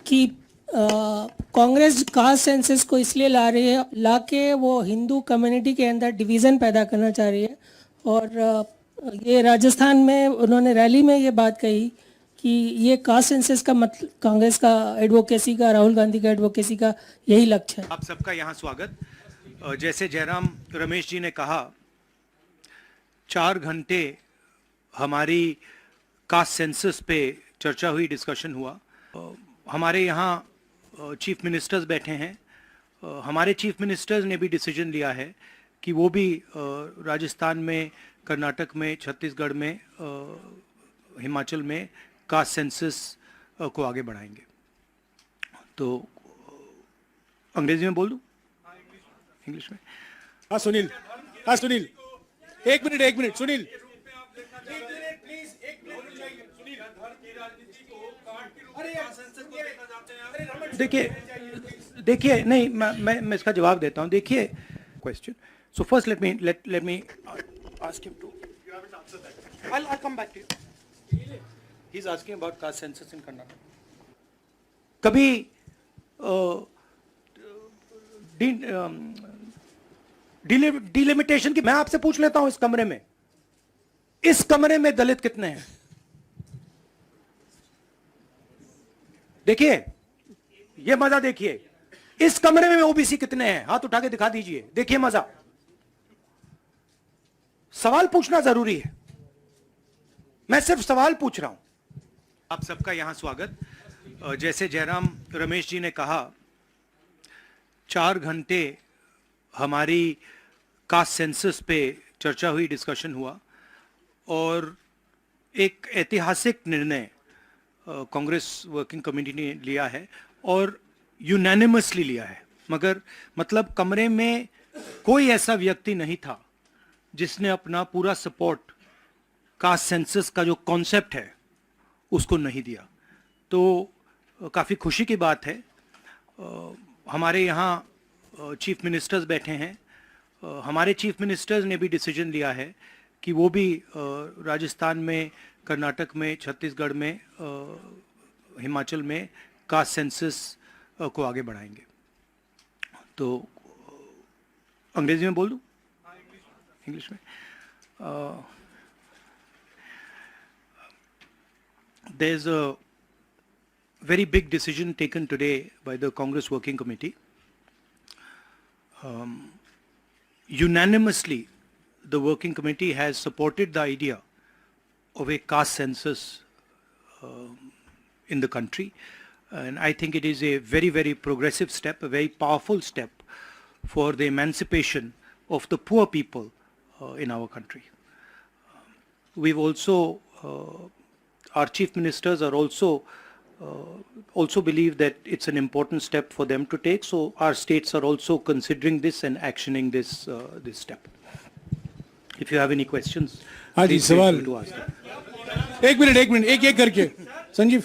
कि Congress caste census को इसलिए ला रही है, लाके वो हिंदू कम्युनिटी के अंदर डिवीज़न पैदा करना चाह रही है। और ये राजस्थान में उन्होंने रैली में ये बात कही कि ये कास्ट सेंसस का मतलब कांग्रेस का एडवोकेसी का, राहुल गांधी का एडवोकेसी का यही लक्ष्य है। आप सबका यहाँ स्वागत। जैसे जयराम रमेश जी ने कहा, 4 घंटे हमारी कास्ट सेंसस पे चर्चा हुई, डिस्कशन हुआ। हमारे यहाँ चीफ मिनिस्टर्स बैठे हैं। हमारे चीफ मिनिस्टर्स ने भी डिसीजन लिया है कि वो भी राजस्थान में, कर्नाटक में, छत्तीसगढ़ में, हिमाचल में कास्ट सेंसस को आगे बढ़ाएंगे। तो अंग्रेजी में बोल दूं? इंग्लिश में? हाँ सुनील, एक मिनट सुनील। देखिए नहीं, मैं इसका जवाब देता हूं। देखिए question, so first let me ask him too, I'll come back to you. He's asking about caste census in Karnataka. कभी डिलिमिटेशन की, मैं आपसे पूछ लेता हूं, इस कमरे में दलित कितने हैं? देखिए, ये मजा देखिए, इस कमरे में ओबीसी कितने हैं? हाथ उठा के दिखा दीजिए, देखिए मजा। सवाल पूछना जरूरी है, मैं सिर्फ सवाल पूछ रहा हूं। आप सबका यहां स्वागत। जैसे जयराम रमेश जी ने कहा, 4 घंटे हमारी कास्ट सेंसस पे चर्चा हुई, डिस्कशन हुआ, और एक ऐतिहासिक निर्णय कांग्रेस वर्किंग कमेटी ने लिया है और यूनानिमसली लिया है। मगर मतलब कमरे में कोई ऐसा व्यक्ति नहीं था जिसने अपना पूरा सपोर्ट कास्ट सेंसस का जो कॉन्सेप्ट है उसको नहीं दिया। तो काफ़ी खुशी की बात है। हमारे यहाँ चीफ मिनिस्टर्स बैठे हैं। हमारे चीफ मिनिस्टर्स ने भी डिसीजन लिया है कि वो भी राजस्थान में, कर्नाटक में, छत्तीसगढ़ में, हिमाचल में कास्ट सेंसस को आगे बढ़ाएंगे। तो अंग्रेजी में बोल दूं? इंग्लिश में? There's a very big decision taken today by the Congress Working Committee. Unanimously, the Working Committee has supported the idea of a caste census in the country. And I think it is a very, very progressive step, a very powerful step for the emancipation of the poor people in our country. We've also our chief ministers are also believe that it's an important step for them to take. So our states are also considering this and actioning this this step. If you have any questions, please feel free to ask them. एक minute एक करके संजीव,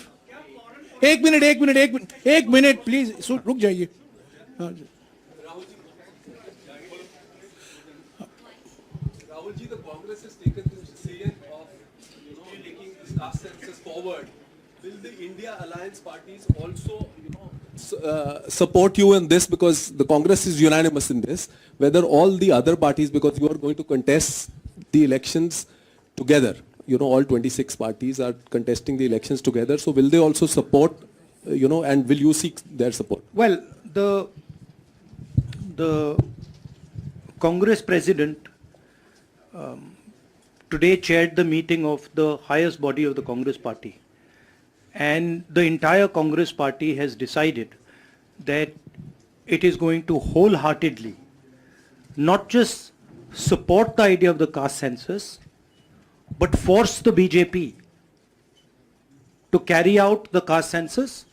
एक minute please रुक जाइए। Rahul ji, the Congress has taken this decision of taking this caste census forward. Will the India Alliance parties also support you in this, because the Congress is unanimous in this? Whether all the other parties, because you are going to contest the elections together, all 26 parties are contesting the elections together, so will they also support, and will you seek their support? Well, the Congress president today chaired the meeting of the highest body of the Congress party, and the entire Congress party has decided that it is going to wholeheartedly not just support the idea of the caste census, but force the BJP to carry out the caste census,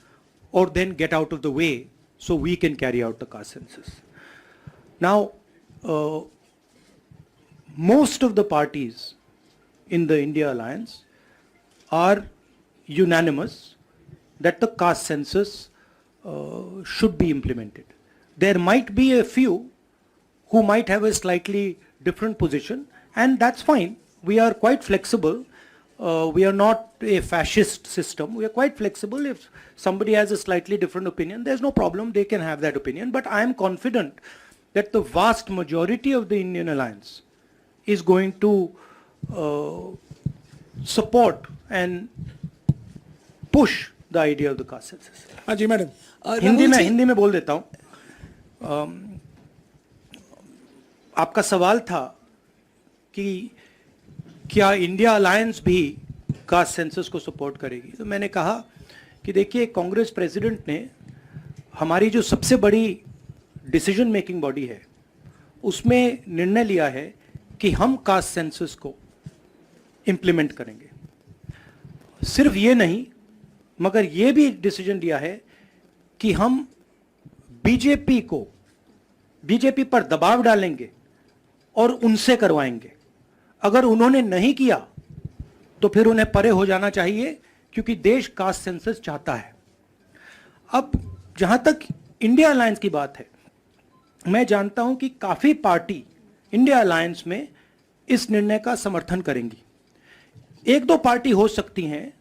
or then get out of the way so we can carry out the caste census. Now, most of the parties in the India Alliance are unanimous that the caste census should be implemented. There might be a few who might have a slightly different position, and that's fine. We are quite flexible. we are not a fascist system. We are quite flexible. If somebody has a slightly different opinion, there's no problem. They can have that opinion. But I am confident that the vast majority of the Indian alliance is going to support and push the idea of the caste census. हाँ जी madam. Hindi में बोल देता हूँ. आपका सवाल था कि क्या इंडिया अलायंस भी कास्ट सेंसस को सपोर्ट करेगी. तो मैंने कहा कि देखिए, कांग्रेस प्रेसिडेंट ने हमारी जो सबसे बड़ी डिसीजन मेकिंग बॉडी है उसमें निर्णय लिया है कि हम कास्ट सेंसस को इंप्लीमेंट करेंगे. सिर्फ ये नहीं, मगर ये भी डिसीजन लिया है कि हम बीजेपी पर दबाव डालेंगे और उनसे करवाएंगे. अगर उन्होंने नहीं किया तो फिर उन्हें परे हो जाना चाहिए, क्योंकि देश कास्ट सेंसस चाहता है. अब जहां तक इंडिया अलायंस की बात है, मैं जानता हूं कि काफी पार्टी इंडिया अलायंस में इस निर्णय का समर्थन करेंगी. एक दो पार्टी हो सकती हैं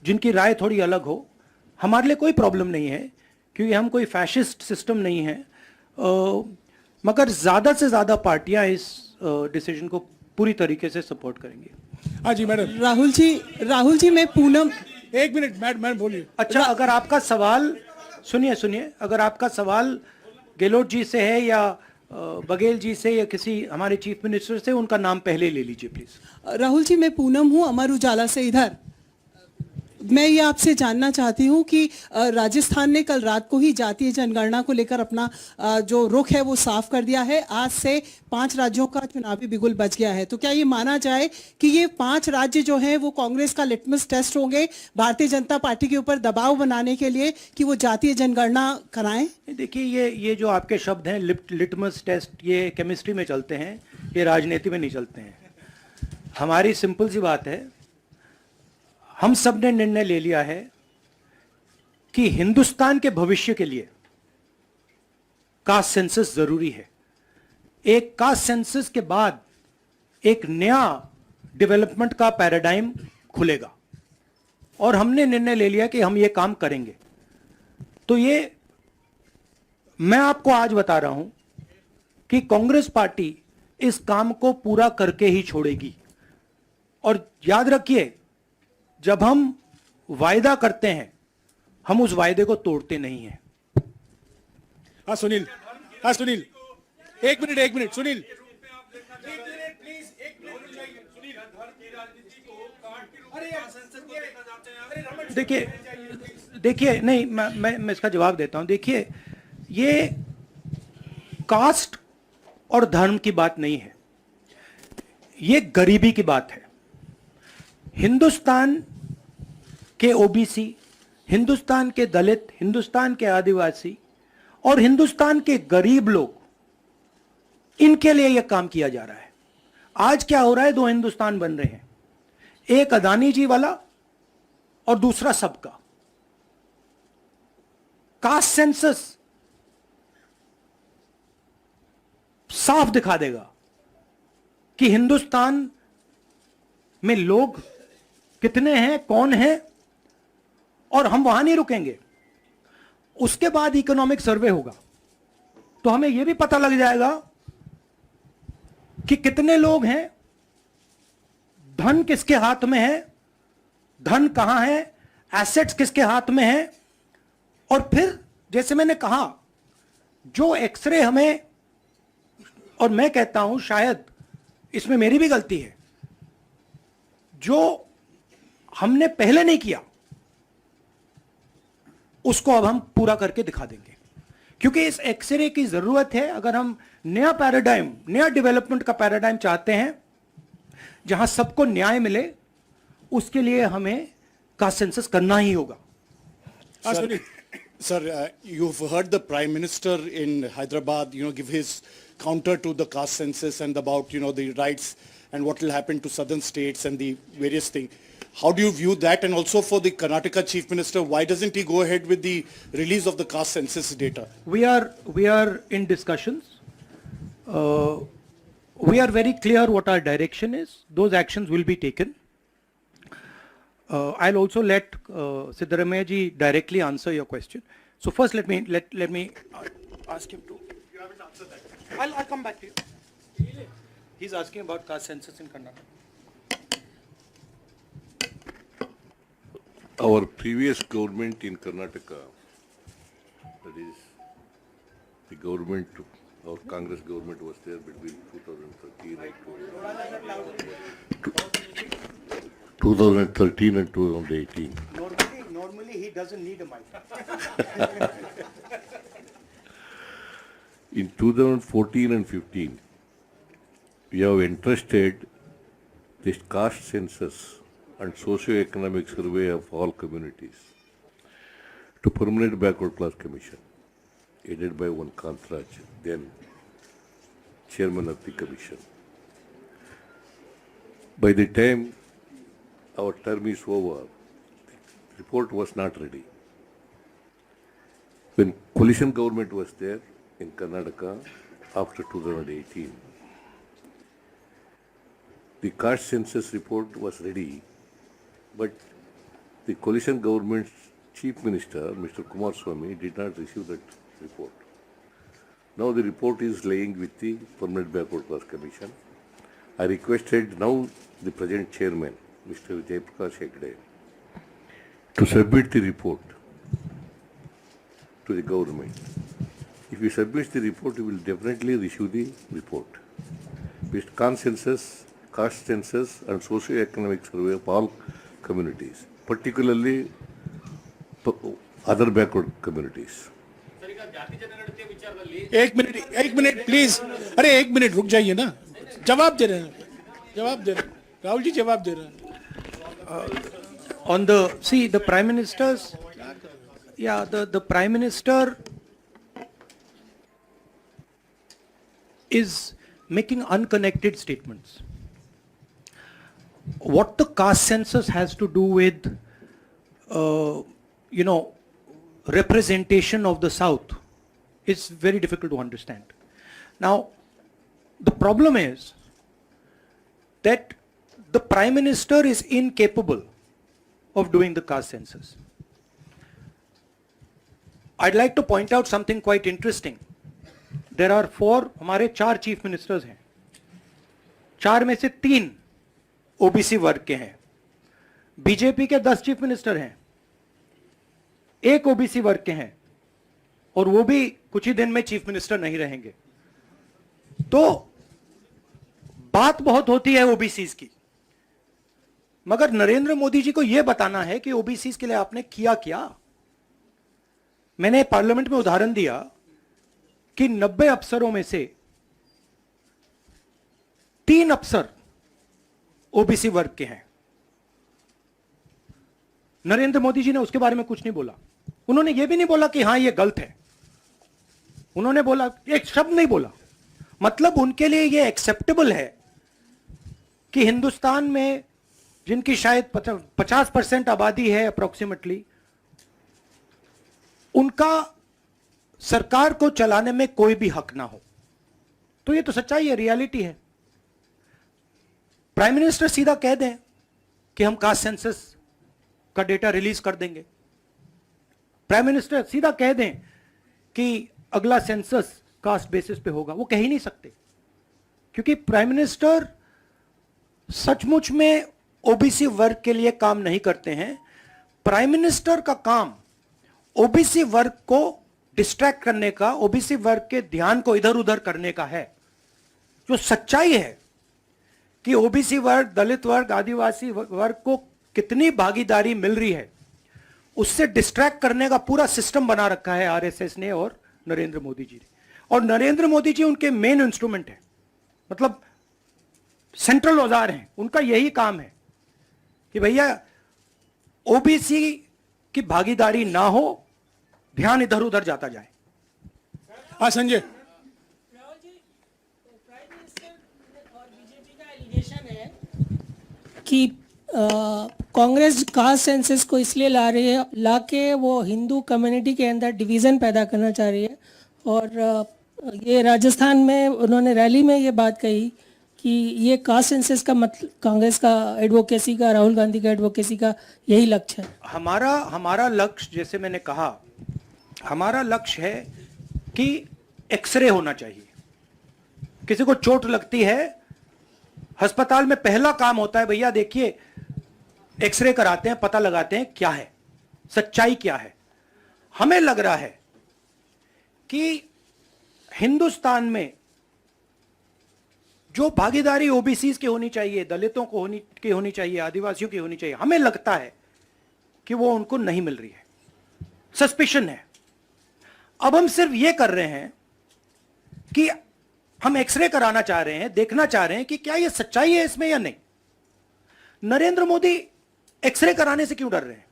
जिनकी राय थोड़ी अलग हो. हमारे लिए कोई प्रॉब्लम नहीं है, क्योंकि हम कोई फैशिस्ट सिस्टम नहीं है. मगर ज्यादा से ज्यादा पार्टियां इस डिसीजन को पूरी तरीके से सपोर्ट करेंगी. हाँ जी मैडम. राहुल जी मैं पूनम. एक मिनट मैडम बोलिए. अच्छा, अगर आपका सवाल सुनिए, अगर आपका सवाल गेहलोत जी से है या बघेल जी से या किसी हमारे चीफ मिनिस्टर से, उनका नाम पहले ले लीजिए प्लीज. राहुल जी मैं पूनम हूँ, अमर उजाला से. इधर मैं ये आपसे जानना चाहती हूँ कि राजस्थान ने कल रात को ही जातीय जनगणना को लेकर अपना जो रुख है वो साफ कर दिया है. आज से 5 राज्यों का चुनावी बिगुल बच गया है. तो क्या ये माना जाए कि ये 5 राज्य जो हैं वो कांग्रेस का लिटमस टेस्ट होंगे भारतीय जनता पार्टी के ऊपर दबाव बनाने के लिए कि वो जातीय जनगणना कराएं? देखिए, ये जो आपके शब्द हैं लिटमस टेस्ट, ये केमिस्ट्री में चलते हैं, ये राजनीति में नहीं चलते हैं. हमारी सिंपल सी बात है, हम सब ने निर्णय ले लिया है कि हिंदुस्तान के भविष्य के लिए कास्ट सेंसस जरूरी है. एक कास्ट सेंसस के बाद एक नया डेवलपमेंट का पैराडाइम खुलेगा, और हमने निर्णय ले लिया कि हम ये काम करेंगे. तो ये मैं आपको आज बता रहा हूं कि कांग्रेस पार्टी इस काम को पूरा करके ही छोड़ेगी. और याद रखिए, जब हम वायदा करते हैं, हम उस वायदे को तोड़ते नहीं हैं. हाँ सुनील. एक मिनट सुनील. देखिए नहीं, मैं इसका जवाब देता हूं. देखिए, ये कास्ट और धर्म की बात नहीं है, ये गरीबी की बात है. हिंदुस्तान के ओबीसी, हिंदुस्तान के दलित, हिंदुस्तान के आदिवासी और हिंदुस्तान के गरीब लोग, इनके लिए यह काम किया जा रहा है. आज क्या हो रहा है, 2 हिंदुस्तान बन रहे हैं, एक अदानी जी वाला और दूसरा सबका. कास्ट सेंसस साफ दिखा देगा कि हिंदुस्तान में लोग कितने हैं, कौन है, और हम वहां नहीं रुकेंगे. उसके बाद इकोनॉमिक सर्वे होगा, तो हमें यह भी पता लग जाएगा कि कितने लोग हैं, धन किसके हाथ में है, धन कहां है, एसेट्स किसके हाथ में है. और फिर जैसे मैंने कहा, जो एक्सरे हमें, और मैं कहता हूं शायद इसमें मेरी भी गलती है, जो हमने पहले नहीं किया उसको अब हम पूरा करके दिखा देंगे, क्योंकि इस एक्सरे की जरूरत है. अगर हम नया पैराडाइम, नया डेवलपमेंट का पैराडाइम चाहते हैं जहां सबको न्याय मिले, उसके लिए हमें कास्ट सेंसस करना ही होगा. Sir, you've heard the Prime Minister in Hyderabad, give his counter to the caste census and about, the rights and what will happen to southern states and the various things. How do you view that? And also for the Karnataka Chief Minister, why doesn't he go ahead with the release of the caste census data? We are in discussions. we are very clear what our direction is. Those actions will be taken. I'll also let Siddaramaiah ji directly answer your question. So first, let me ask him to. You haven't answered that. I'll come back to you. He's asking about caste census in Karnataka. Our previous government in Karnataka, that is, the government, our Congress government was there between 2013 and 2018. Normally he doesn't need a mic. In 2014 and 15, we have entrusted this caste census and socio-economic survey of all communities to Permanent Backward Class Commission, headed by one Kantraj, then chairman of the commission. By the time our term is over, the report was not ready. When coalition government was there in Karnataka after 2018, the caste census report was ready, but the coalition government's chief minister, Mr. Kumaraswamy, did not receive that report. Now the report is lying with the Permanent Backward Class Commission. I requested now the present chairman, Mr. Jayaprakash Hegde, to submit the report to the government. If he submits the report, he will definitely issue the report. With consensus, caste census and socio-economic survey of all communities, particularly other backward communities. एक minute please. अरे एक minute रुक जाइए ना. जवाब दे रहे हैं. राहुल जी जवाब दे रहे हैं. On the Prime Minister's, the Prime Minister is making unconnected statements. What the caste census has to do with, representation of the South is very difficult to understand. Now, the problem is that the Prime Minister is incapable of doing the caste census. I'd like to point out something quite interesting. There are हमारे 4 chief ministers हैं. 4 में से 3 OBC वर्ग के हैं. BJP के 10 chief minister हैं, 1 OBC वर्ग के हैं, और वो भी कुछ ही दिन में चीफ मिनिस्टर नहीं रहेंगे. तो बात बहुत होती है ओबीसीज की, मगर नरेंद्र मोदी जी को यह बताना है कि ओबीसीज के लिए आपने किया क्या. मैंने पार्लियामेंट में उदाहरण दिया कि 90 अफसरों में से 3 अफसर ओबीसी वर्ग के हैं. नरेंद्र मोदी जी ने उसके बारे में कुछ नहीं बोला. उन्होंने यह भी नहीं बोला कि हां यह गलत है. उन्होंने बोला, एक शब्द नहीं बोला. मतलब उनके लिए यह एक्सेप्टेबल है कि हिंदुस्तान में जिनकी शायद 50% आबादी है अप्रोक्सीमेटली, उनका सरकार को चलाने में कोई भी हक ना हो. तो यह तो सच्चाई है, रियलिटी है. प्राइम मिनिस्टर सीधा कह दें कि हम कास्ट सेंसस का डेटा रिलीज कर देंगे. प्राइम मिनिस्टर सीधा कह दें कि अगला सेंसस कास्ट बेसिस पे होगा. वो कह ही नहीं सकते, क्योंकि प्राइम मिनिस्टर सचमुच में ओबीसी वर्ग के लिए काम नहीं करते हैं. प्राइम मिनिस्टर का काम ओबीसी वर्ग को डिस्ट्रैक्ट करने का, ओबीसी वर्ग के ध्यान को इधर उधर करने का है. जो सच्चाई है कि ओबीसी वर्ग, दलित वर्ग, आदिवासी वर्ग को कितनी भागीदारी मिल रही है, उससे डिस्ट्रैक्ट करने का पूरा सिस्टम बना रखा है आरएसएस ने और नरेंद्र मोदी जी ने. और नरेंद्र मोदी जी उनके मेन इंस्ट्रूमेंट है, मतलब सेंट्रल औजार हैं. उनका यही काम है कि भैया ओबीसी की भागीदारी ना हो, ध्यान इधर उधर जाता जाए. हाँ संजय. राहुल जी, प्राइम मिनिस्टर और बीजेपी का एलिगेशन है कि कांग्रेस कास्ट सेंसस को इसलिए ला के वो हिंदू कम्युनिटी के अंदर डिवीज़न पैदा करना चाह रही है. और ये राजस्थान में उन्होंने रैली में ये बात कही कि ये कास्ट सेंसस का मतलब कांग्रेस का एडवोकेसी का, राहुल गांधी का एडवोकेसी का यही लक्ष्य है? हमारा लक्ष्य, जैसे मैंने कहा, हमारा लक्ष्य है कि एक्सरे होना चाहिए। किसी को चोट लगती है, अस्पताल में पहला काम होता है, भैया देखिए एक्सरे कराते हैं, पता लगाते हैं क्या है, सच्चाई क्या है। हमें लग रहा है कि हिंदुस्तान में जो भागीदारी ओबीसी की होनी चाहिए, दलितों को होनी चाहिए, आदिवासियों की होनी चाहिए, हमें लगता है कि वो उनको नहीं मिल रही है। सस्पिशन है। अब हम सिर्फ ये कर रहे हैं कि हम एक्सरे कराना चाह रहे हैं, देखना चाह रहे हैं कि क्या ये सच्चाई है इसमें या नहीं। नरेंद्र मोदी एक्सरे कराने से क्यों डर रहे हैं?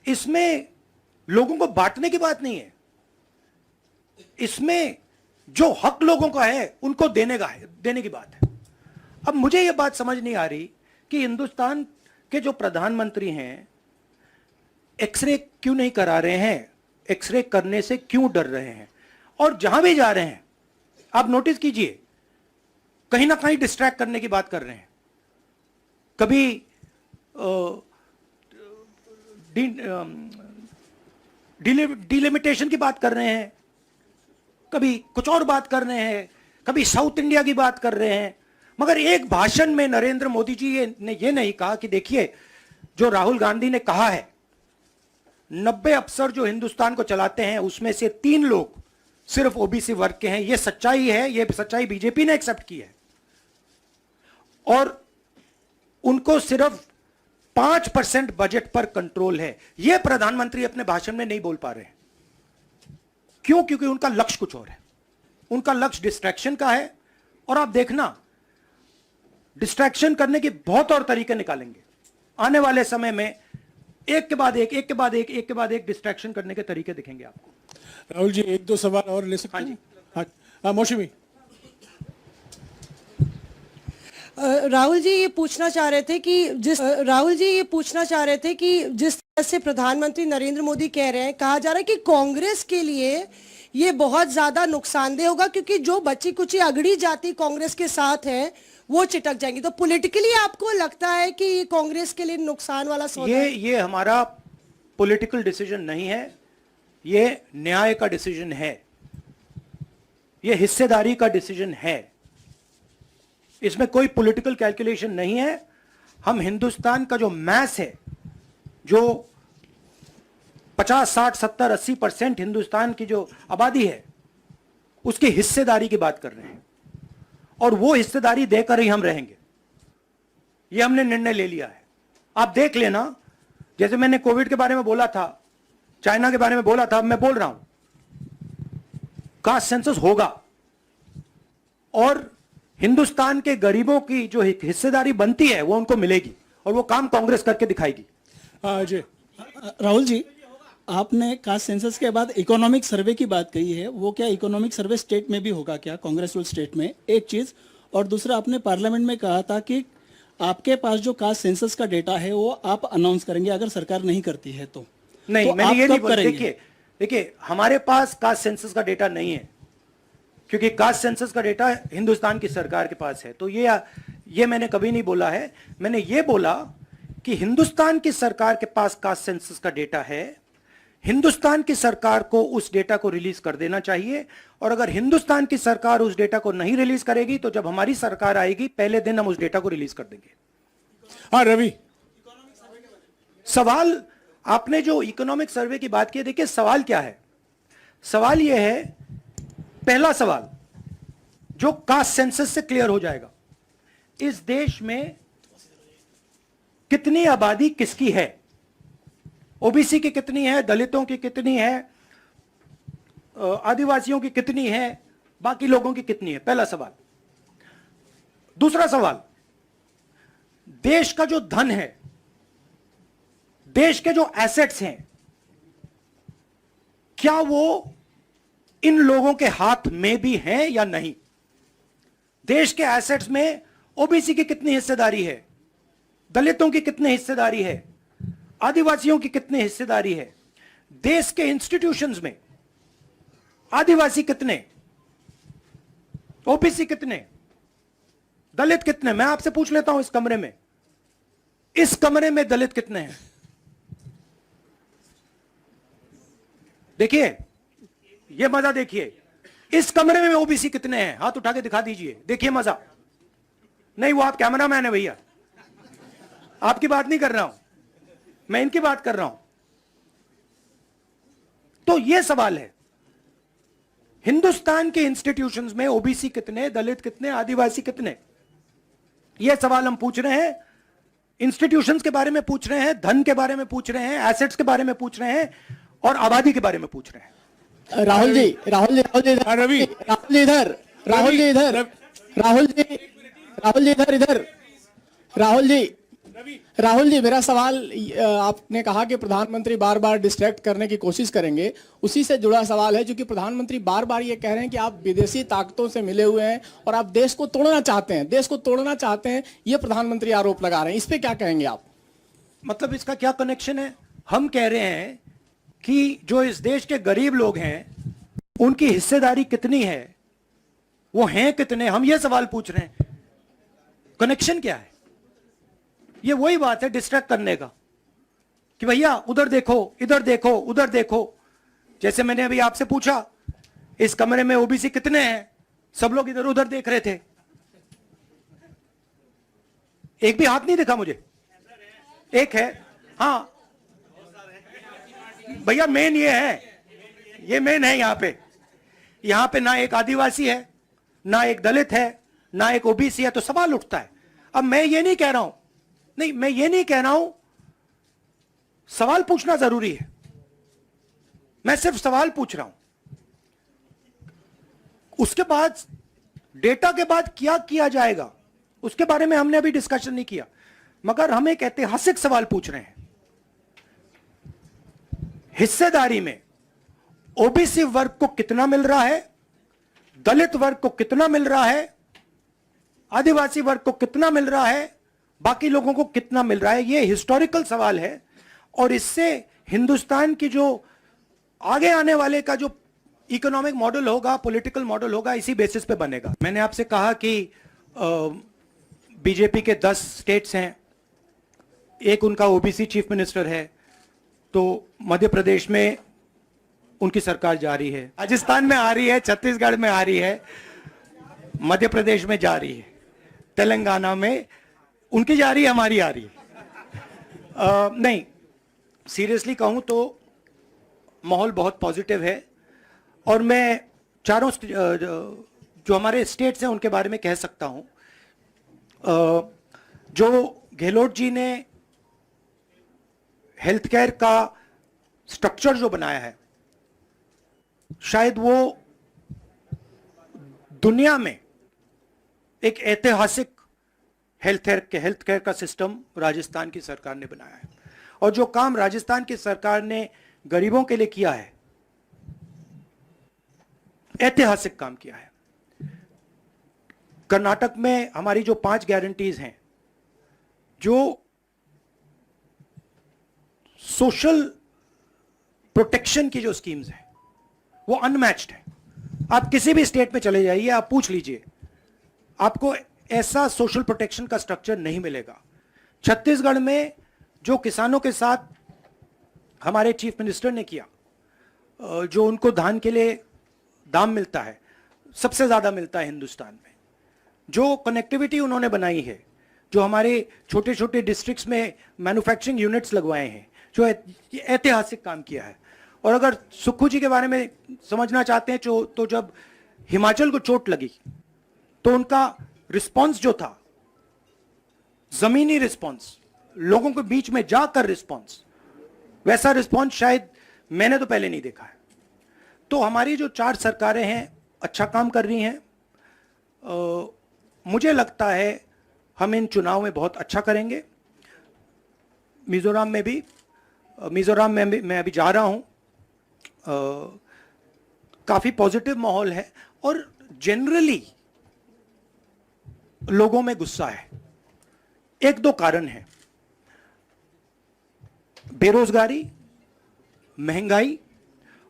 इसमें लोगों को बांटने की बात नहीं है, इसमें जो हक लोगों का है उनको देने की बात है। अब मुझे यह बात समझ नहीं आ रही कि हिंदुस्तान के जो प्रधानमंत्री हैं एक्सरे क्यों नहीं करा रहे हैं, एक्सरे करने से क्यों डर रहे हैं, और जहां भी जा रहे हैं आप नोटिस कीजिए कहीं ना कहीं डिस्ट्रैक्ट करने की बात कर रहे हैं। कभी डिलिमिटेशन की बात कर रहे हैं, कभी कुछ और बात कर रहे हैं, कभी साउथ इंडिया की बात कर रहे हैं, मगर एक भाषण में नरेंद्र मोदी जी ने यह नहीं कहा कि देखिए जो राहुल गांधी ने कहा है 90 अफसर जो हिंदुस्तान को चलाते हैं उसमें से 3 लोग सिर्फ ओबीसी वर्ग के हैं। यह सच्चाई है, यह सच्चाई बीजेपी ने एक्सेप्ट की है, और उनको सिर्फ 5% बजट पर कंट्रोल है। यह प्रधानमंत्री अपने भाषण में नहीं बोल पा रहे हैं। क्यों? क्योंकि उनका लक्ष्य कुछ और है, उनका लक्ष्य डिस्ट्रैक्शन का है। और आप देखना डिस्ट्रैक्शन करने के बहुत और तरीके निकालेंगे आने वाले समय में, एक के बाद एक डिस्ट्रैक्शन करने के तरीके दिखेंगे आपको। राहुल जी 1-2 सवाल और ले सकते हैं? हाँ, मौसमी। राहुल जी ये पूछना चाह रहे थे कि जिस तरह से प्रधानमंत्री नरेंद्र मोदी कह रहे हैं, कहा जा रहा है कि कांग्रेस के लिए ये बहुत ज्यादा नुकसानदेह होगा क्योंकि जो बची कुची अगड़ी जाति कांग्रेस के साथ है वो चिटक जाएंगी। तो पॉलिटिकली आपको लगता है कि ये कांग्रेस के लिए नुकसान वाला सौदा है? ये हमारा पॉलिटिकल डिसीजन नहीं है, ये न्याय का डिसीजन है, ये हिस्सेदारी का डिसीजन है। इसमें कोई पॉलिटिकल कैलकुलेशन नहीं है। हम हिंदुस्तान का जो मैस है, जो 50, 60, 70, 80% हिंदुस्तान की जो आबादी है उसकी हिस्सेदारी की बात कर रहे हैं, और वो हिस्सेदारी देकर ही हम रहेंगे। ये हमने निर्णय ले लिया है। आप देख लेना, जैसे मैंने कोविड के बारे में बोला था, चाइना के बारे में बोला था, अब मैं बोल रहा हूं कास्ट सेंसस होगा, और हिंदुस्तान के गरीबों की जो हिस्सेदारी बनती है वो उनको मिलेगी, और वो काम कांग्रेस करके दिखाएगी। अजय। राहुल जी, आपने कास्ट सेंसस के बाद इकोनॉमिक सर्वे की बात कही है, वो क्या इकोनॉमिक सर्वे स्टेट में भी होगा क्या, कांग्रेस रूल स्टेट में? एक चीज, और दूसरा आपने पार्लियामेंट में कहा था कि आपके पास जो कास्ट सेंसस का डेटा है वो आप अनाउंस करेंगे अगर सरकार नहीं करती है तो। नहीं, तो मैंने ये नहीं बोला। करेंगे? देखिए हमारे पास कास्ट सेंसस का डेटा नहीं है, क्योंकि कास्ट सेंसस का डेटा हिंदुस्तान की सरकार के पास है। तो ये मैंने कभी नहीं बोला है। मैंने ये बोला कि हिंदुस्तान की सरकार के पास कास्ट सेंसस का डेटा है, हिंदुस्तान की सरकार को उस डेटा को रिलीज कर देना चाहिए, और अगर हिंदुस्तान की सरकार उस डेटा को नहीं रिलीज करेगी तो जब हमारी सरकार आएगी पहले दिन हम उस डेटा को रिलीज कर देंगे। हाँ रवि। सवाल, आपने जो इकोनॉमिक सर्वे की बात की, देखिए सवाल क्या है। सवाल यह है, पहला सवाल जो कास्ट सेंसस से क्लियर हो जाएगा, इस देश में कितनी आबादी किसकी है, ओबीसी की कितनी है, दलितों की कितनी है, आदिवासियों की कितनी है, बाकी लोगों की कितनी है, पहला सवाल। दूसरा सवाल, देश का जो धन है, देश के जो एसेट्स हैं, क्या वो इन लोगों के हाथ में भी हैं या नहीं? देश के एसेट्स में ओबीसी की कितनी हिस्सेदारी है, दलितों की कितनी हिस्सेदारी है, आदिवासियों की कितनी हिस्सेदारी है, देश के इंस्टीट्यूशंस में आदिवासी कितने, ओबीसी कितने, दलित कितने, मैं आपसे पूछ लेता हूं, इस कमरे में दलित कितने हैं? देखिए, ये मजा देखिए, इस कमरे में ओबीसी कितने हैं? हाथ उठा के दिखा दीजिए, देखिए मजा। नहीं, वो आप कैमरामैन है भैया, आपकी बात नहीं कर रहा हूं मैं, इनकी बात कर रहा हूं। तो यह सवाल है, हिंदुस्तान के इंस्टीट्यूशंस में ओबीसी कितने, दलित कितने, आदिवासी कितने? यह सवाल हम पूछ रहे हैं। इंस्टीट्यूशंस के बारे में पूछ रहे हैं, धन के बारे में पूछ रहे हैं, एसेट्स के बारे में पूछ रहे हैं, और आबादी के बारे में पूछ रहे हैं। राहुल जी इधर, राहुल जी, मेरा सवाल, आपने कहा कि प्रधानमंत्री बार बार डिस्ट्रैक्ट करने की कोशिश करेंगे, उसी से जुड़ा सवाल है, क्योंकि प्रधानमंत्री बार बार ये कह रहे हैं कि आप विदेशी ताकतों से मिले हुए हैं और आप देश को तोड़ना चाहते हैं, ये प्रधानमंत्री आरोप लगा रहे हैं, इस पे क्या कहेंगे आप? मतलब इसका क्या कनेक्शन है? हम कह रहे हैं कि जो इस देश के गरीब लोग हैं उनकी हिस्सेदारी कितनी है, वो हैं कितने, हम ये सवाल पूछ रहे हैं। कनेक्शन क्या है? ये वही बात है डिस्ट्रैक्ट करने का, कि भैया उधर देखो, इधर देखो, उधर देखो। जैसे मैंने अभी आपसे पूछा, इस कमरे में ओबीसी कितने हैं, सब लोग इधर उधर देख रहे थे, एक भी हाथ नहीं दिखा मुझे। एक है, हाँ भैया, मेन ये है, ये मेन है। यहां पे ना एक आदिवासी है, ना एक दलित है, ना एक ओबीसी है, तो सवाल उठता है। अब मैं ये नहीं कह रहा हूं, सवाल पूछना जरूरी है, मैं सिर्फ सवाल पूछ रहा हूं। उसके बाद डेटा के बाद क्या किया जाएगा उसके बारे में हमने अभी डिस्कशन नहीं किया, मगर हम एक ऐतिहासिक सवाल पूछ रहे हैं। हिस्सेदारी में ओबीसी वर्ग को कितना मिल रहा है, दलित वर्ग को कितना मिल रहा है, आदिवासी वर्ग को कितना मिल रहा है, बाकी लोगों को कितना मिल रहा है? यह हिस्टोरिकल सवाल है, और इससे हिंदुस्तान की जो आगे आने वाले का जो इकोनॉमिक मॉडल होगा, पॉलिटिकल मॉडल होगा, इसी बेसिस पे बनेगा। मैंने आपसे कहा कि बीजेपी के 10 स्टेट्स हैं, एक उनका ओबीसी चीफ मिनिस्टर है, तो मध्य प्रदेश में उनकी सरकार जा रही है, राजस्थान में आ रही है, छत्तीसगढ़ में आ रही है, मध्य प्रदेश में जा रही है, तेलंगाना में उनकी जा रही है, हमारी आ रही है। नहीं, सीरियसली कहूं तो माहौल बहुत पॉजिटिव है, और मैं चारों जो हमारे स्टेट्स हैं उनके बारे में कह सकता हूं। जो गहलोत जी ने हेल्थ केयर का स्ट्रक्चर जो बनाया है, शायद वो दुनिया में एक ऐतिहासिक हेल्थ केयर का सिस्टम राजस्थान की सरकार ने बनाया है। और जो काम राजस्थान की सरकार ने गरीबों के लिए किया है, ऐतिहासिक काम किया है। कर्नाटक में हमारी जो 5 गारंटीज हैं, जो सोशल प्रोटेक्शन की जो स्कीम्स हैं, वो अनमैच्ड है। आप किसी भी स्टेट में चले जाइए, आप पूछ लीजिए, आपको ऐसा सोशल प्रोटेक्शन का स्ट्रक्चर नहीं मिलेगा। छत्तीसगढ़ में जो किसानों के साथ हमारे चीफ मिनिस्टर ने किया, जो उनको धान के लिए दाम मिलता है, सबसे ज्यादा मिलता है हिंदुस्तान में। जो कनेक्टिविटी उन्होंने बनाई है, जो हमारे छोटे छोटे डिस्ट्रिक्ट्स में मैन्युफैक्चरिंग यूनिट्स लगवाए हैं, जो ऐतिहासिक काम किया है। और अगर सुक्खू जी के बारे में समझना चाहते हैं तो जब हिमाचल को चोट लगी तो उनका रिस्पांस जो था, जमीनी रिस्पांस, लोगों के बीच में जाकर रिस्पांस, वैसा रिस्पांस शायद मैंने तो पहले नहीं देखा है। तो हमारी जो 4 सरकारें हैं अच्छा काम कर रही हैं। मुझे लगता है हम इन चुनाव में बहुत अच्छा करेंगे। मिजोरम में मैं अभी जा रहा हूं, काफी पॉजिटिव माहौल है और जनरली लोगों में गुस्सा है। 1-2 कारण है, बेरोजगारी, महंगाई,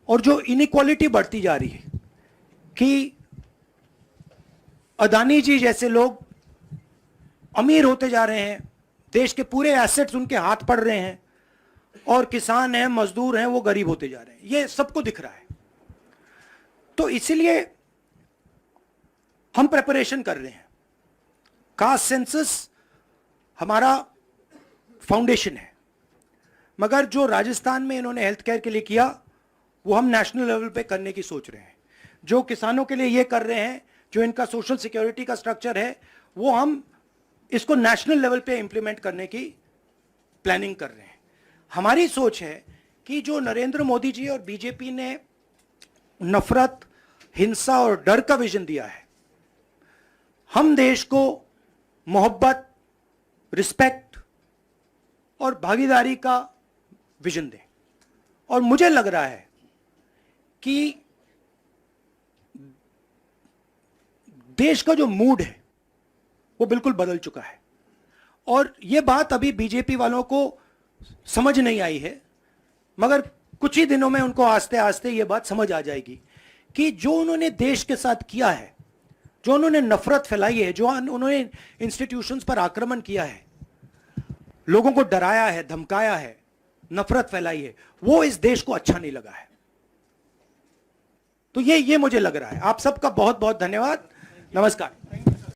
और जो इनइक्वालिटी बढ़ती जा रही है कि अदानी जी जैसे लोग अमीर होते जा रहे हैं, देश के पूरे एसेट्स उनके हाथ पड़ रहे हैं, और किसान हैं, मजदूर हैं, वो गरीब होते जा रहे हैं। ये सबको दिख रहा है। तो इसीलिए हम प्रिपरेशन कर रहे हैं। कास्ट सेंसस हमारा फाउंडेशन है, मगर जो राजस्थान में इन्होंने हेल्थ केयर के लिए किया वो हम नेशनल लेवल पे करने की सोच रहे हैं। जो किसानों के लिए ये कर रहे हैं, जो इनका सोशल सिक्योरिटी का स्ट्रक्चर है, वो हम इसको नेशनल लेवल पे इंप्लीमेंट करने की प्लानिंग कर रहे हैं। हमारी सोच है कि जो नरेंद्र मोदी जी और बीजेपी ने नफरत, हिंसा और डर का विजन दिया है, हम देश को मोहब्बत, रिस्पेक्ट और भागीदारी का विजन दें। और मुझे लग रहा है कि देश का जो मूड है वो बिल्कुल बदल चुका है, और यह बात अभी बीजेपी वालों को समझ नहीं आई है, मगर कुछ ही दिनों में उनको आस्ते आस्ते यह बात समझ आ जाएगी कि जो उन्होंने देश के साथ किया है, जो उन्होंने नफरत फैलाई है, जो उन्होंने इंस्टीट्यूशंस पर आक्रमण किया है, लोगों को डराया है, धमकाया है, नफरत फैलाई है, वो इस देश को अच्छा नहीं लगा है। तो ये मुझे लग रहा है। आप सबका बहुत बहुत धन्यवाद। नमस्कार।